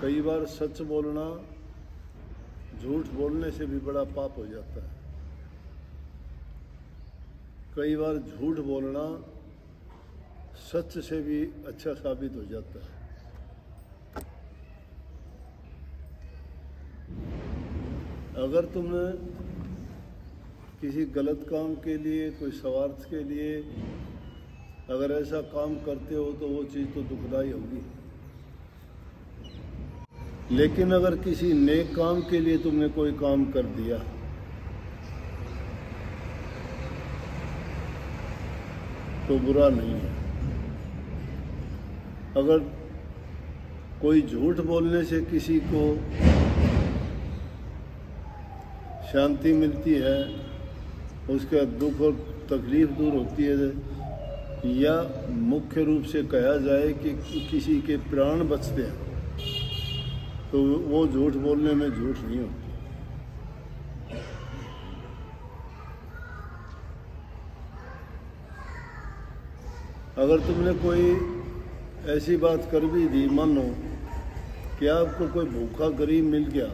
कई बार सच बोलना झूठ बोलने से भी बड़ा पाप हो जाता है। कई बार झूठ बोलना सच से भी अच्छा साबित हो जाता है। अगर तुमने किसी गलत काम के लिए, कोई स्वार्थ के लिए अगर ऐसा काम करते हो तो वो चीज़ तो दुखदाई होगी। लेकिन अगर किसी नेक काम के लिए तुमने कोई काम कर दिया तो बुरा नहीं है। अगर कोई झूठ बोलने से किसी को शांति मिलती है, उसका दुख और तकलीफ दूर होती है, या मुख्य रूप से कहा जाए कि किसी के प्राण बचते हैं, तो वो झूठ बोलने में झूठ नहीं होती। अगर तुमने कोई ऐसी बात कर भी दी, मानो कि आपको कोई भूखा गरीब मिल गया,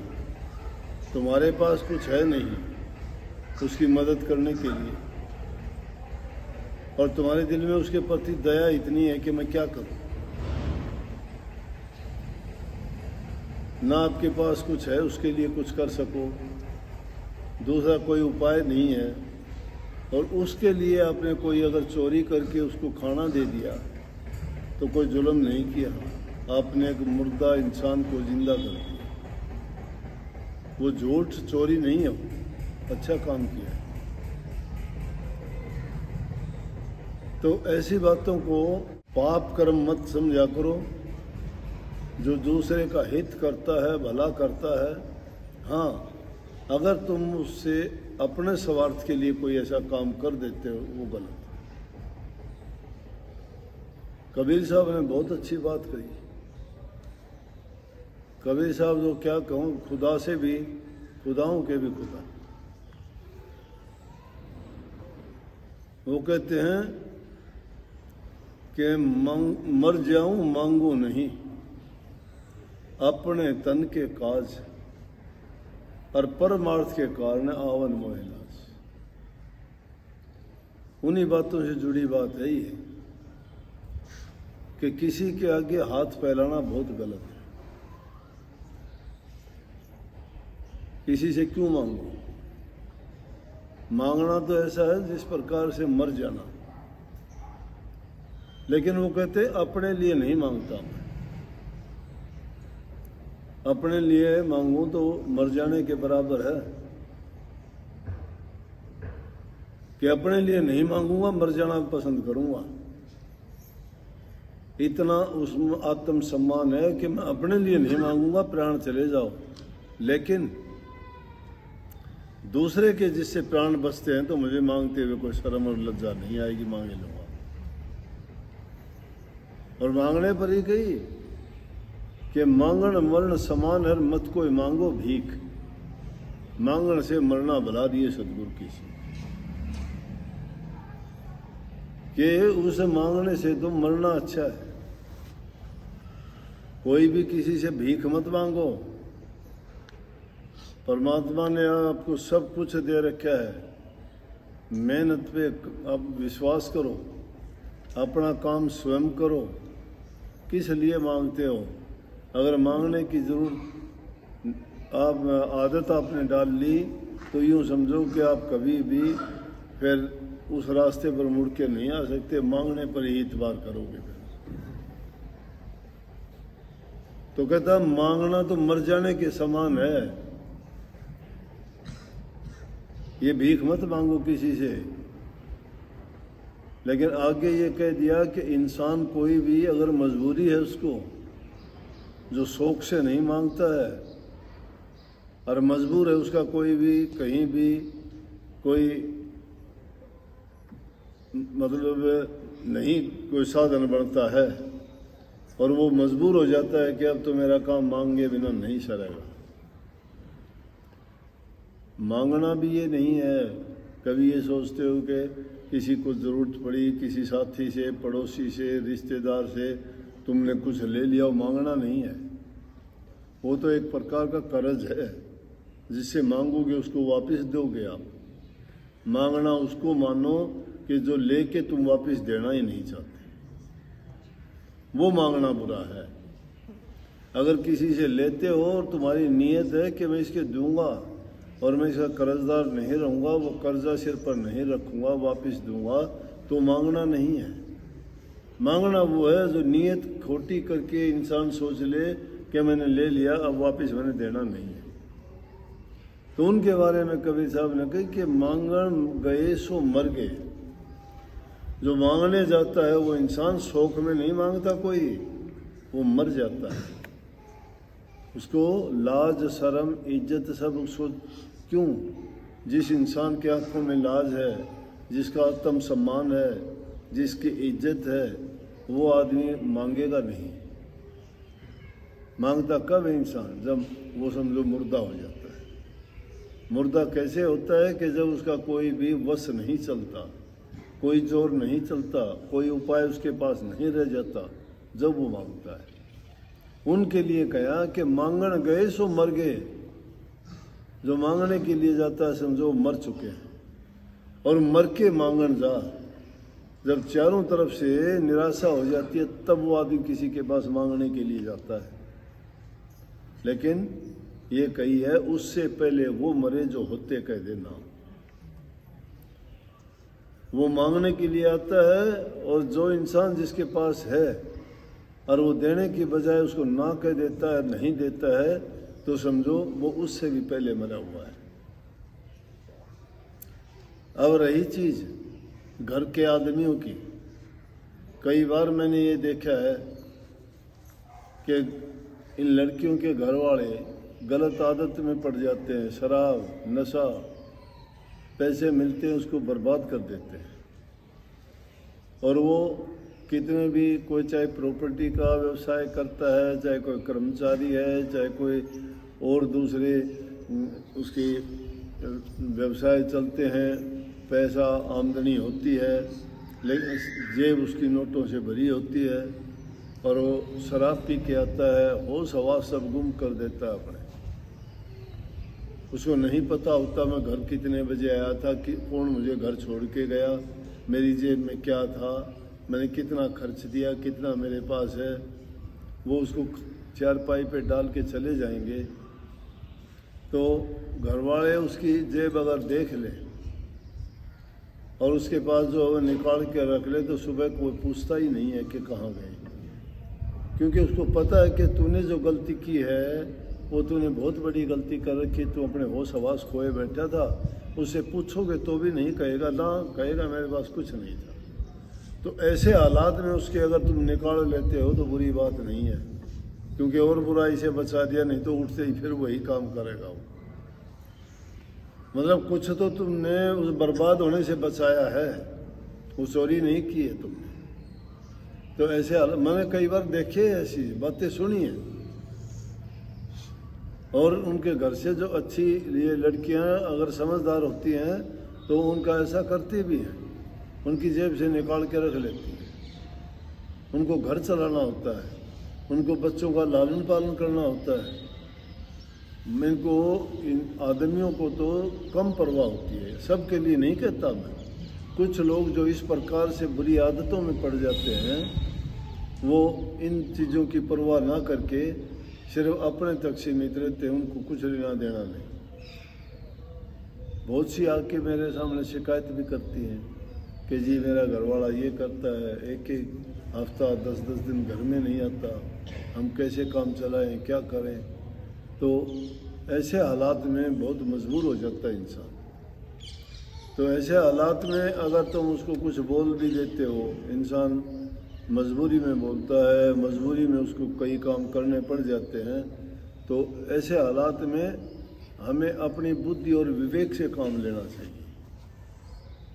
तुम्हारे पास कुछ है नहीं उसकी मदद करने के लिए, और तुम्हारे दिल में उसके प्रति दया इतनी है कि मैं क्या करूं, ना आपके पास कुछ है उसके लिए कुछ कर सको, दूसरा कोई उपाय नहीं है, और उसके लिए आपने कोई अगर चोरी करके उसको खाना दे दिया तो कोई जुल्म नहीं किया, आपने एक मुर्दा इंसान को जिंदा कर दिया। वो झूठ चोरी नहीं है, अच्छा काम किया। तो ऐसी बातों को पाप कर्म मत समझा करो। जो दूसरे का हित करता है, भला करता है, हाँ, अगर तुम उससे अपने स्वार्थ के लिए कोई ऐसा काम कर देते हो वो गलत है। कबीर साहब ने बहुत अच्छी बात कही। कबीर साहब जो क्या कहूँ, खुदा से भी, खुदाओं के भी खुदा, वो कहते हैं कि मर जाऊं मांगू नहीं, अपने तन के काज और परमार्थ के कारण आवन मोहलाज। उन्हीं बातों से जुड़ी बात है ये कि किसी के आगे हाथ फैलाना बहुत गलत है। किसी से क्यों मांगो? मांगना तो ऐसा है जिस प्रकार से मर जाना, लेकिन वो कहते अपने लिए नहीं मांगता मैं। अपने लिए मांगूं तो मर जाने के बराबर है, कि अपने लिए नहीं मांगूंगा, मर जाना पसंद करूंगा। इतना उसमें आत्म सम्मान है कि मैं अपने लिए नहीं मांगूंगा, प्राण चले जाओ, लेकिन दूसरे के जिससे प्राण बचते हैं तो मुझे मांगते हुए कोई शर्म और लज्जा नहीं आएगी, मांगे लूंगा। और मांगने पर ही कही कि मांगण मरण समान है, मत कोई मांगो भीख। मांगण से मरना भला दिए सदगुरु की सी, कि उसे मांगने से तो मरना अच्छा है। कोई भी किसी से भीख मत मांगो। परमात्मा ने आपको सब कुछ दे रखा है, मेहनत पे आप विश्वास करो, अपना काम स्वयं करो। किस लिए मांगते हो? अगर मांगने की जरूरत आप आदत आपने डाल ली तो यूँ समझो कि आप कभी भी फिर उस रास्ते पर मुड़ के नहीं आ सकते। मांगने पर ही इतबार करोगे फिर। तो कहता मांगना तो मर जाने के समान है। ये भीख मत मांगो किसी से। लेकिन आगे ये कह दिया कि इंसान कोई भी अगर मजबूरी है उसको, जो शौक से नहीं मांगता है और मजबूर है, उसका कोई भी कहीं भी कोई मतलब नहीं कोई साधन बढ़ता है, और वो मजबूर हो जाता है कि अब तो मेरा काम मांगे बिना नहीं सरेगा। मांगना भी ये नहीं है। कभी ये सोचते हो कि किसी को ज़रूरत पड़ी, किसी साथी से, पड़ोसी से, रिश्तेदार से तुमने कुछ ले लिया, मांगना नहीं है। वो तो एक प्रकार का कर्ज है, जिससे मांगोगे उसको वापस दोगे आप। मांगना उसको मानो कि जो लेके तुम वापस देना ही नहीं चाहते, वो मांगना बुरा है। अगर किसी से लेते हो और तुम्हारी नीयत है कि मैं इसके दूंगा और मैं इसका कर्जदार नहीं रहूँगा, वो कर्जा सिर पर नहीं रखूँगा, वापस दूंगा, तो मांगना नहीं है। मांगना वो है जो नीयत खोटी करके इंसान सोच ले कि मैंने ले लिया, अब वापस मैंने देना नहीं है। तो उनके बारे में कबीर साहब ने कही कि मांगन गए सो मर गए। जो मांगने जाता है वो इंसान शौक में नहीं मांगता कोई, वो मर जाता है। उसको लाज शर्म इज्जत सब उसको क्यों? जिस इंसान के आंखों में लाज है, जिसका आत्म सम्मान है, जिसकी इज्जत है, वो आदमी मांगेगा नहीं। मांगता कब है इंसान? जब वो समझो मुर्दा हो जाता है। मुर्दा कैसे होता है कि जब उसका कोई भी वश नहीं चलता, कोई जोर नहीं चलता, कोई उपाय उसके पास नहीं रह जाता, जब वो मांगता है। उनके लिए कहा कि मांगण गए सो मर गए। जो मांगने के लिए जाता है समझो मर चुके हैं। और मर के मांगण जा, जब चारों तरफ से निराशा हो जाती है तब वो आदमी किसी के पास मांगने के लिए जाता है। लेकिन ये कही है उससे पहले वो मरे जो होते कह देना। वो मांगने के लिए आता है, और जो इंसान जिसके पास है और वो देने की बजाय उसको ना कह देता है, नहीं देता है, तो समझो वो उससे भी पहले मरा हुआ है। अब रही चीज घर के आदमियों की, कई बार मैंने ये देखा है कि इन लड़कियों के घर वाले गलत आदत में पड़ जाते हैं। शराब, नशा, पैसे मिलते हैं उसको बर्बाद कर देते हैं। और वो कितने भी, कोई चाहे प्रॉपर्टी का व्यवसाय करता है, चाहे कोई कर्मचारी है, चाहे कोई और दूसरे उसके व्यवसाय चलते हैं, पैसा आमदनी होती है, लेकिन जेब उसकी नोटों से भरी होती है, और वो शराब पी के आता है, होश हवास सब गुम कर देता है अपने। उसको नहीं पता होता मैं घर कितने बजे आया था, कि कौन मुझे घर छोड़ के गया, मेरी जेब में क्या था, मैंने कितना खर्च दिया, कितना मेरे पास है। वो उसको चारपाई पे डाल के चले जाएंगे, तो घरवाले उसकी जेब अगर देख ले और उसके पास जो निकाल के रख ले, तो सुबह कोई पूछता ही नहीं है कि कहाँ गए, क्योंकि उसको पता है कि तूने जो गलती की है वो तूने बहुत बड़ी गलती कर रखी। तू अपने होश हवास खोए बैठा था, उससे पूछोगे तो भी नहीं कहेगा, ना कहेगा मेरे पास कुछ नहीं था। तो ऐसे हालात में उसके अगर तुम निकाल लेते हो तो बुरी बात नहीं है, क्योंकि और बुराई से बचा दिया, नहीं तो उठते ही फिर वही काम करेगा वो। मतलब कुछ तो तुमने उस बर्बाद होने से बचाया है, वो चोरी नहीं की है तुमने। तो ऐसे हालात मैंने कई बार देखे, ऐसी बातें सुनी है। और उनके घर से जो अच्छी ये लड़कियां अगर समझदार होती हैं तो उनका ऐसा करती भी हैं, उनकी जेब से निकाल के रख लेती हैं। उनको घर चलाना होता है, उनको बच्चों का लालन पालन करना होता है। इनको इन आदमियों को तो कम परवाह होती है, सबके लिए नहीं कहता मैं। कुछ लोग जो इस प्रकार से बुरी आदतों में पड़ जाते हैं, वो इन चीज़ों की परवाह ना करके सिर्फ अपने तक सीमित रहते हैं, उनको कुछ लेना देना नहीं। बहुत सी आके मेरे सामने शिकायत भी करती हैं कि जी मेरा घरवाला ये करता है, एक एक हफ्ता 10-10 दिन घर में नहीं आता, हम कैसे काम चलाएं, क्या करें। तो ऐसे हालात में बहुत मजबूर हो जाता है इंसान। तो ऐसे हालात में अगर तुम उसको कुछ बोल भी देते हो, इंसान मजबूरी में बोलता है, मजबूरी में उसको कई काम करने पड़ जाते हैं। तो ऐसे हालात में हमें अपनी बुद्धि और विवेक से काम लेना चाहिए।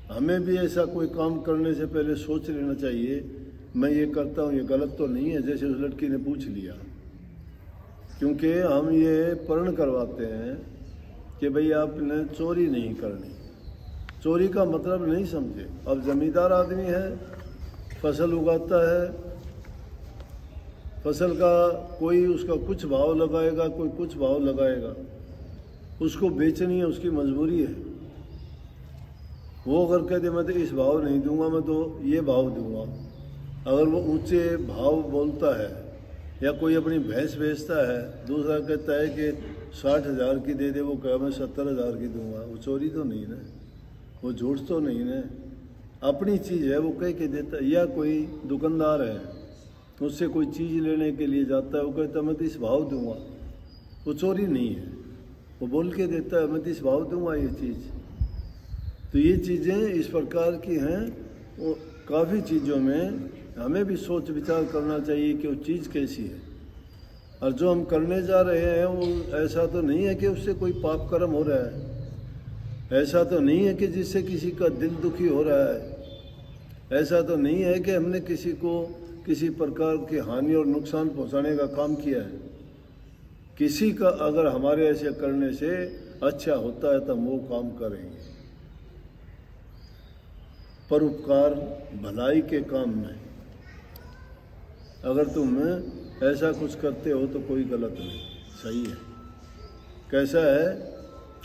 हमें भी ऐसा कोई काम करने से पहले सोच लेना चाहिए, मैं ये करता हूँ ये गलत तो नहीं है, जैसे उस लड़की ने पूछ लिया। क्योंकि हम ये प्रण करवाते हैं कि भाई आपने चोरी नहीं करनी। चोरी का मतलब नहीं समझे। अब जमींदार आदमी है, फसल उगाता है, फसल का कोई उसका कुछ भाव लगाएगा, कोई कुछ भाव लगाएगा, उसको बेचनी है, उसकी मजबूरी है। वो अगर कहते मैं तो इस भाव नहीं दूंगा, मैं तो ये भाव दूंगा, अगर वो ऊंचे भाव बोलता है, या कोई अपनी भैंस बेचता है, दूसरा कहता है कि 60,000 की दे दे, वो कहे मैं 70,000 की दूंगा, वो चोरी तो नहीं ना, वो झूठ तो नहीं ना, अपनी चीज़ है वो कह के देता है। या कोई दुकानदार है, उससे कोई चीज़ लेने के लिए जाता है, वो कहता है मैं तो इस भाव दूंगा, वो चोरी नहीं है, वो बोल के देता है मैं तो इस भाव दूंगा ये चीज़। तो ये चीज़ें इस प्रकार की हैं। वो काफ़ी चीज़ों में हमें भी सोच विचार करना चाहिए कि वो चीज़ कैसी है, और जो हम करने जा रहे हैं वो ऐसा तो नहीं है कि उससे कोई पाप कर्म हो रहा है, ऐसा तो नहीं है कि जिससे किसी का दिल दुखी हो रहा है, ऐसा तो नहीं है कि हमने किसी को किसी प्रकार की हानि और नुकसान पहुंचाने का काम किया है। किसी का अगर हमारे ऐसे करने से अच्छा होता है तो हम वो काम करेंगे। परोपकार भलाई के काम में अगर तुम ऐसा कुछ करते हो तो कोई गलत नहीं, सही है। कैसा है,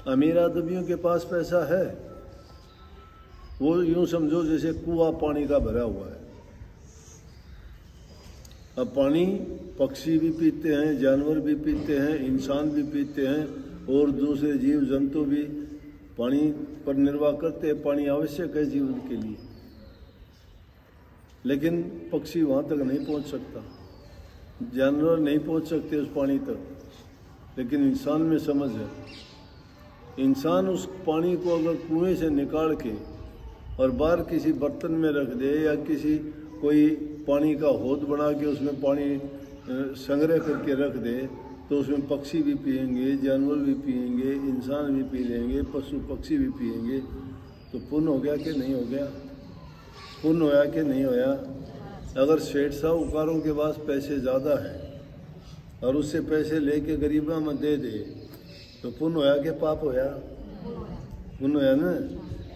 अमीर आदमियों के पास पैसा है, वो यूं समझो जैसे कुआं पानी का भरा हुआ है। अब पानी पक्षी भी पीते हैं, जानवर भी पीते हैं, इंसान भी पीते हैं, और दूसरे जीव जंतु भी पानी पर निर्वाह करते हैं। पानी आवश्यक है जीवन के लिए, लेकिन पक्षी वहाँ तक नहीं पहुँच सकता, जानवर नहीं पहुँच सकते उस पानी तक, लेकिन इंसान में समझ है। इंसान उस पानी को अगर कुएं से निकाल के और बाहर किसी बर्तन में रख दे, या किसी कोई पानी का हौद बना के उसमें पानी संग्रह करके रख दे, तो उसमें पक्षी भी पिएंगे, जानवर भी पिएंगे, इंसान भी पी लेंगे, पशु पक्षी भी पिएंगे। तो पुण्य हो गया कि नहीं हो गया? पुण्य होया कि नहीं होया? अगर सेठ साहूकारों के पास पैसे ज़्यादा हैं और उससे पैसे लेके गरीबों में दे दे, तो पुण्य होया कि पाप होया? पुण्य होया ना।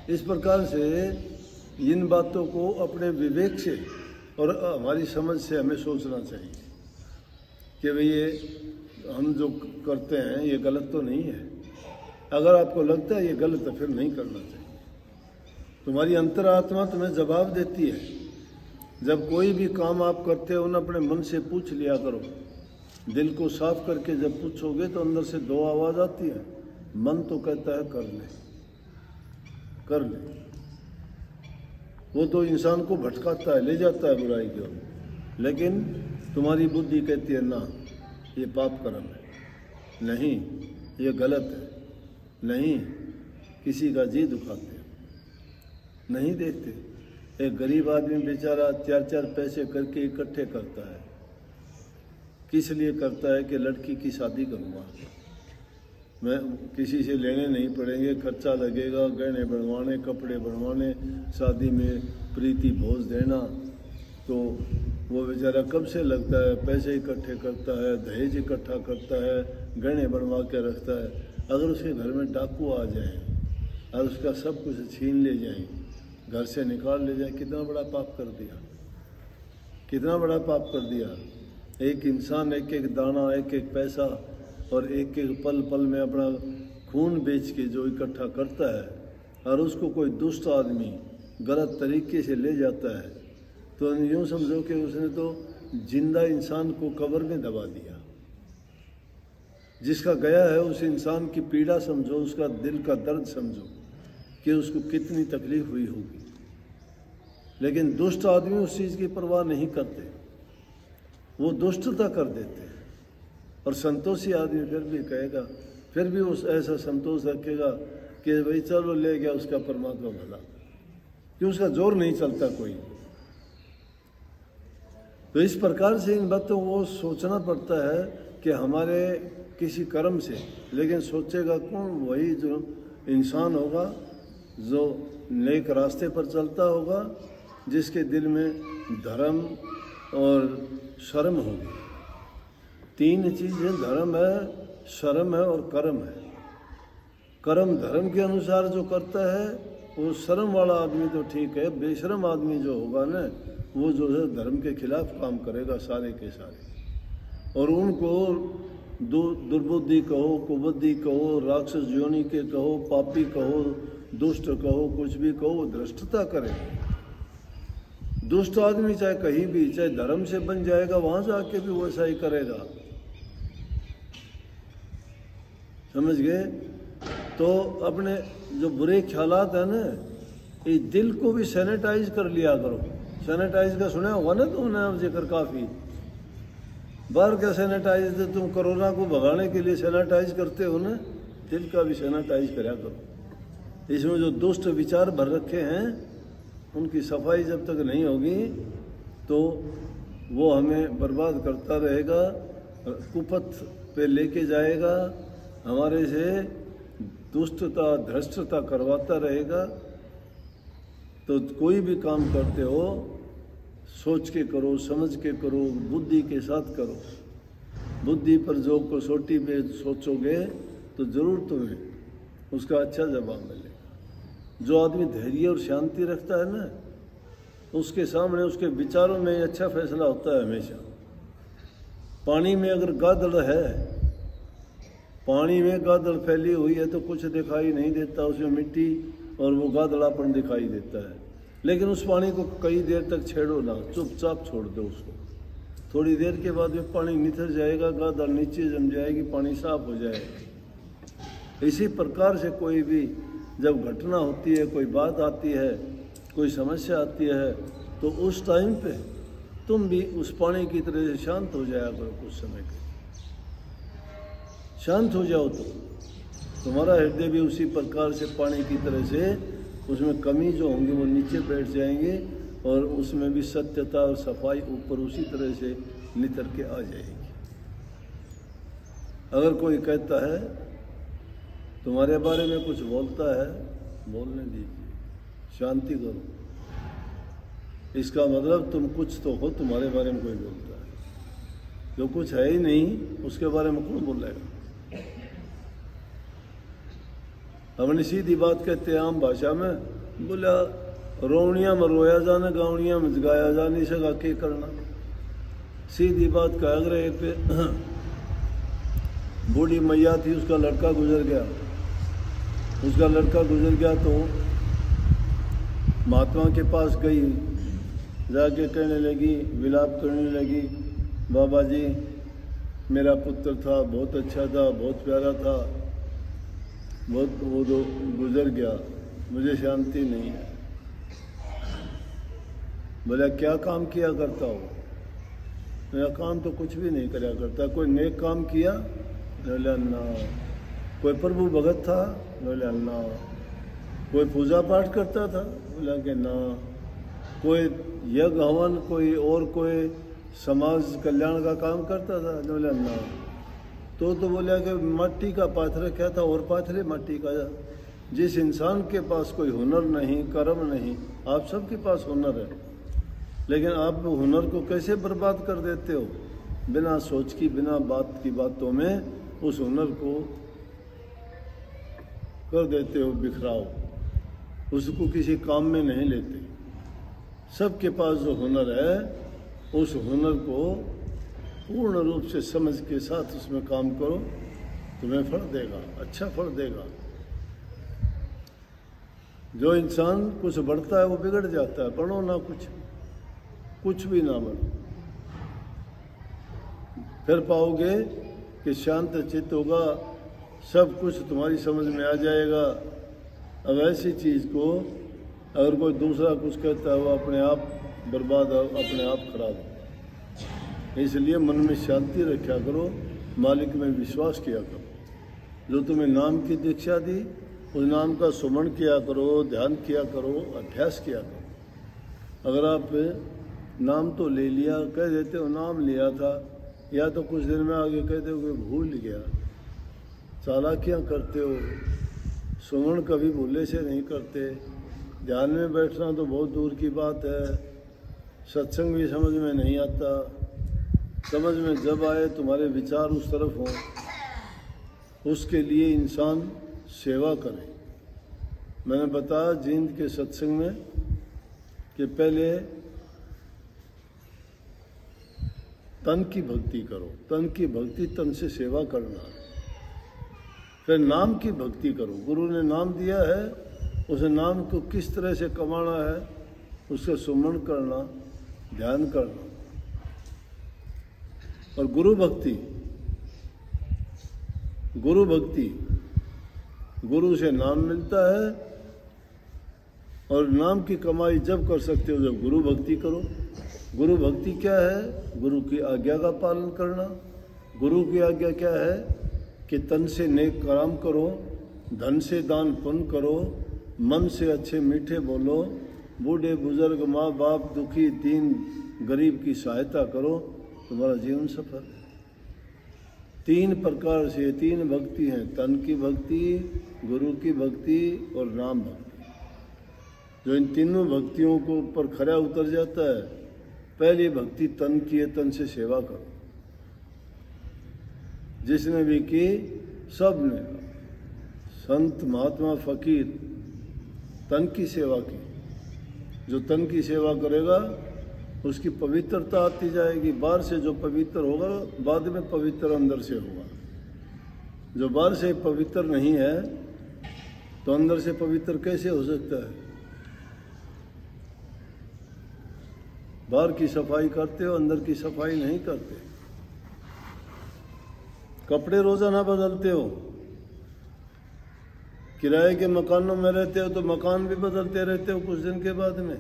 इस प्रकार से इन बातों को अपने विवेक से और हमारी समझ से हमें सोचना चाहिए कि भाई ये हम जो करते हैं ये गलत तो नहीं है। अगर आपको लगता है ये गलत है, फिर नहीं करना चाहिए। तुम्हारी अंतरात्मा तुम्हें जवाब देती है। जब कोई भी काम आप करते हो ना, अपने मन से पूछ लिया करो। दिल को साफ करके जब पूछोगे तो अंदर से दो आवाज़ आती है। मन तो कहता है कर ले, कर ले। वो तो इंसान को भटकाता है, ले जाता है बुराई की ओर, लेकिन तुम्हारी बुद्धि कहती है ना, ये पाप कर्म है, नहीं ये गलत है, नहीं किसी का जी दुखाते नहीं देखते। एक गरीब आदमी बेचारा 4-4 पैसे करके इकट्ठे करता है। किस लिए करता है? कि लड़की की शादी करूँगा मैं, किसी से लेने नहीं पड़ेंगे, खर्चा लगेगा, गहने बनवाने, कपड़े बनवाने, शादी में प्रीति भोज देना। तो वो बेचारा कब से लगता है, पैसे इकट्ठे करता है, दहेज इकट्ठा करता है, गहने बनवा के रखता है। अगर उसके घर में डाकू आ जाए और उसका सब कुछ छीन ले जाएं, घर से निकाल ले जाएं, कितना बड़ा पाप कर दिया, कितना बड़ा पाप कर दिया। एक इंसान एक एक दाना, एक एक पैसा और एक एक पल पल में अपना खून बेच के जो इकट्ठा करता है, और उसको कोई दुष्ट आदमी गलत तरीके से ले जाता है, तो यूँ समझो कि उसने तो जिंदा इंसान को कब्र में दबा दिया। जिसका गया है उस इंसान की पीड़ा समझो, उसका दिल का दर्द समझो कि उसको कितनी तकलीफ हुई होगी। लेकिन दुष्ट आदमी उस चीज़ की परवाह नहीं करते, वो दुष्टता कर देते हैं। और संतोषी आदमी फिर भी कहेगा, फिर भी उस ऐसा संतोष रखेगा कि भाई चलो ले गया उसका परमात्मा भला, कि उसका जोर नहीं चलता कोई। तो इस प्रकार से इन बातों को सोचना पड़ता है कि हमारे किसी कर्म से, लेकिन सोचेगा कौन? वही जो इंसान होगा जो नेक रास्ते पर चलता होगा, जिसके दिल में धर्म और शर्म होगी। 3 चीज़ें धर्म है, शर्म है और कर्म है। कर्म धर्म के अनुसार जो करता है वो शर्म वाला आदमी तो ठीक है, बेशर्म आदमी जो होगा ना, वो जो है धर्म के खिलाफ काम करेगा सारे के सारे। और उनको दुर्बुद्धि कहो, कुबुद्धि कहो, राक्षस योनि के कहो, पापी कहो, दुष्ट कहो, कुछ भी कहो, वो धृष्टता करे। दुष्ट आदमी चाहे कहीं भी, चाहे धर्म से बन जाएगा, वहां जाके भी वैसा ही करेगा। समझ गए? तो अपने जो बुरे ख्यालात है ना, इस दिल को भी सैनिटाइज कर लिया करो। सैनिटाइज का सुना होगा ना तुमने जिक्र काफ़ी। बाहर का सैनिटाइज तो तुम कोरोना को भगाने के लिए सैनिटाइज करते हो ना, दिल का भी सैनिटाइज करा करो। इसमें जो दुष्ट विचार भर रखे हैं उनकी सफाई जब तक नहीं होगी तो वो हमें बर्बाद करता रहेगा, कुपथ पे लेके जाएगा, हमारे से दुष्टता धृष्टता करवाता रहेगा। तो कोई भी काम करते हो सोच के करो, समझ के करो, बुद्धि के साथ करो। बुद्धि पर जो कसौटी पे सोचोगे तो जरूर तुम्हें उसका अच्छा जवाब मिलेगा। जो आदमी धैर्य और शांति रखता है ना, उसके सामने उसके विचारों में अच्छा फैसला होता है हमेशा। पानी में अगर गादड़ है, पानी में गादड़ फैली हुई है तो कुछ दिखाई नहीं देता, उसमें मिट्टी और वो गादड़ापन दिखाई देता है। लेकिन उस पानी को कई देर तक छेड़ो ना, चुपचाप छोड़ दो उसको। थोड़ी देर के बाद में पानी निथर जाएगा, गादड़ नीचे जम जाएगी, पानी साफ हो जाएगा। इसी प्रकार से कोई भी जब घटना होती है, कोई बात आती है, कोई समस्या आती है, तो उस टाइम पे तुम भी उस पानी की तरह से शांत हो जाया करो। कुछ समय के शांत हो जाओ तो तुम्हारा हृदय भी उसी प्रकार से पानी की तरह से, उसमें कमी जो होंगी वो नीचे बैठ जाएंगे और उसमें भी सत्यता और सफाई ऊपर उसी तरह से नितर के आ जाएगी। अगर कोई कहता है तुम्हारे बारे में कुछ बोलता है, बोलने दीजिए, शांति करो। इसका मतलब तुम कुछ तो हो, तुम्हारे बारे में कोई बोलता है। जो कुछ है ही नहीं उसके बारे में कौन बोलेगा? हमने सीधी बात कहते हैं आम भाषा में, बोला रोवणिया में रोया जाना, गावणिया में गाया जा नहीं सका, क्या करना। सीधी बात का अगर एक बूढ़ी मैया थी, उसका लड़का गुजर गया। उसका लड़का गुजर गया तो महात्मा के पास गई, जाके कहने लगी, विलाप करने लगी, बाबा जी मेरा पुत्र था, बहुत अच्छा था, बहुत प्यारा था, बहुत वो तो गुजर गया, मुझे शांति नहीं है। बोला क्या काम किया करता हो? मेरा काम तो कुछ भी नहीं करा करता। कोई नेक काम किया? बोला ना। कोई प्रभु भगत था? बोला ना। कोई पूजा पाठ करता था? बोला कि ना। कोई यज्ञ हवन, कोई और कोई समाज कल्याण का काम करता था? बोला ना। तो बोला कि मट्टी का पाथर क्या था, और पाथरे मट्टी का। जिस इंसान के पास कोई हुनर नहीं, कर्म नहीं, आप सबके पास हुनर है, लेकिन आप हुनर को कैसे बर्बाद कर देते हो? बिना सोच की, बिना बात की बातों में उस हुनर को कर देते हो बिखराओ, उसको किसी काम में नहीं लेते। सबके पास जो हुनर है उस हुनर को पूर्ण रूप से समझ के साथ उसमें काम करो, तुम्हें फल देगा, अच्छा फल देगा। जो इंसान कुछ बढ़ता है वो बिगड़ जाता है। पढ़ो ना कुछ भी ना बढ़ो, फिर पाओगे कि शांत चित्त होगा, सब कुछ तुम्हारी समझ में आ जाएगा। अब ऐसी चीज़ को अगर कोई दूसरा कुछ कहता है वो अपने आप बर्बाद, अपने आप खराब हो। इसलिए मन में शांति रखा करो, मालिक में विश्वास किया करो। जो तुम्हें नाम की दीक्षा दी उस नाम का सुमरण किया करो, ध्यान किया करो, अभ्यास किया करो। अगर आप नाम तो ले लिया, कह देते हो नाम लिया था, या तो कुछ दिन में आगे कहते हो कि भूल गया, चालाकियाँ करते हो। सुमरण कभी भूले से नहीं करते। ध्यान में बैठना तो बहुत दूर की बात है। सत्संग भी समझ में नहीं आता। समझ में जब आए तुम्हारे विचार उस तरफ हों, उसके लिए इंसान सेवा करे। मैंने बताया जींद के सत्संग में कि पहले तन की भक्ति करो। तन की भक्ति तन से सेवा करना। फिर नाम की भक्ति करो। गुरु ने नाम दिया है, उस नाम को किस तरह से कमाना है, उसका सुमरण करना, ध्यान करना। और गुरु भक्ति, गुरु से नाम मिलता है। और नाम की कमाई जब कर सकते हो जब गुरु भक्ति करो। गुरु भक्ति क्या है? गुरु की आज्ञा का पालन करना। गुरु की आज्ञा क्या है? कि तन से नेक काम करो, धन से दान पुण्य करो, मन से अच्छे मीठे बोलो, बूढ़े बुजुर्ग माँ बाप दुखी दीन गरीब की सहायता करो, तुम्हारा जीवन सफल। 3 प्रकार से 3 भक्ति हैं, तन की भक्ति, गुरु की भक्ति और नाम भक्ति। जो इन तीनों भक्तियों को ऊपर खरा उतर जाता है, पहली भक्ति तन की है, तन से सेवा करो। जिसने भी की सब ने, संत महात्मा फकीर, तन की सेवा की। जो तन की सेवा करेगा उसकी पवित्रता आती जाएगी। बाहर से जो पवित्र होगा बाद में पवित्र अंदर से होगा। जो बाहर से पवित्र नहीं है तो अंदर से पवित्र कैसे हो सकता है? बाहर की सफाई करते हो, अंदर की सफाई नहीं करते। कपड़े रोजाना बदलते हो, किराए के मकानों में रहते हो तो मकान भी बदलते रहते हो कुछ दिन के बाद में।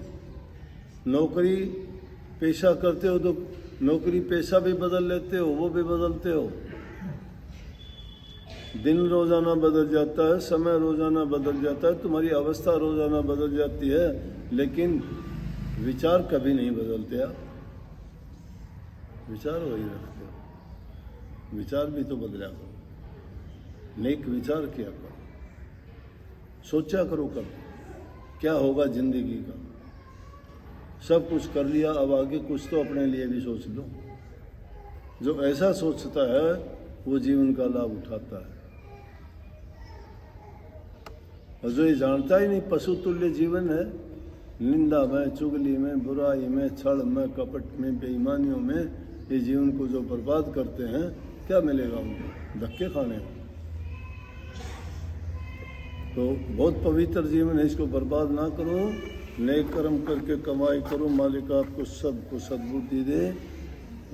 नौकरी पेशा करते हो तो नौकरी पेशा भी बदल लेते हो, वो भी बदलते हो। दिन रोजाना बदल जाता है, समय रोजाना बदल जाता है, तुम्हारी अवस्था रोजाना बदल जाती है, लेकिन विचार कभी नहीं बदलते आप। विचार वही रखते हो। विचार भी तो बदला करो, नेक विचार किया करो, सोचा करो कब क्या होगा जिंदगी का। सब कुछ कर लिया, अब आगे कुछ तो अपने लिए भी सोच लो। जो ऐसा सोचता है वो जीवन का लाभ उठाता है। और जो ये जानता ही नहीं, पशु तुल्य जीवन है, निंदा में, चुगली में, बुराई में, छल में, कपट में, बेईमानियों में ये जीवन को जो बर्बाद करते हैं, क्या मिलेगा उनको? धक्के खाने को। तो बहुत पवित्र जीवन है, इसको बर्बाद ना करो। नेक कर्म करके कमाई करो, मालिक आपको सबको सद्बुद्धि दे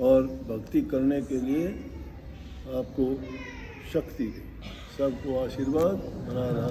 और भक्ति करने के लिए आपको शक्ति दे। सबको आशीर्वाद। राधा